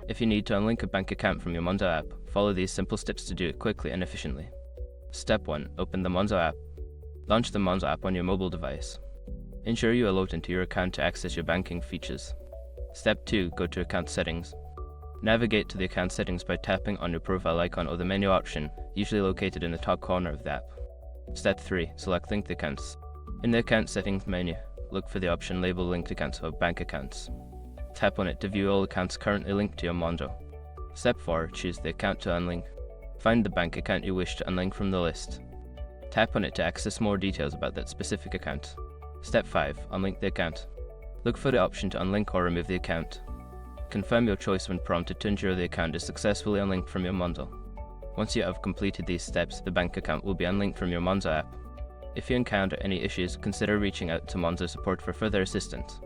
If you need to unlink a bank account from your Monzo app, follow these simple steps to do it quickly and efficiently. Step 1. Open the Monzo app. Launch the Monzo app on your mobile device. Ensure you are logged into your account to access your banking features. Step 2. Go to Account Settings. Navigate to the account settings by tapping on your profile icon or the menu option, usually located in the top corner of the app. Step 3. Select Linked Accounts. In the Account Settings menu, look for the option labeled Linked Accounts or Bank Accounts. Tap on it to view all accounts currently linked to your Monzo. Step 4. Choose the account to unlink. Find the bank account you wish to unlink from the list. Tap on it to access more details about that specific account. Step 5. Unlink the account. Look for the option to unlink or remove the account. Confirm your choice when prompted to ensure the account is successfully unlinked from your Monzo. Once you have completed these steps, the bank account will be unlinked from your Monzo app. If you encounter any issues, consider reaching out to Monzo support for further assistance.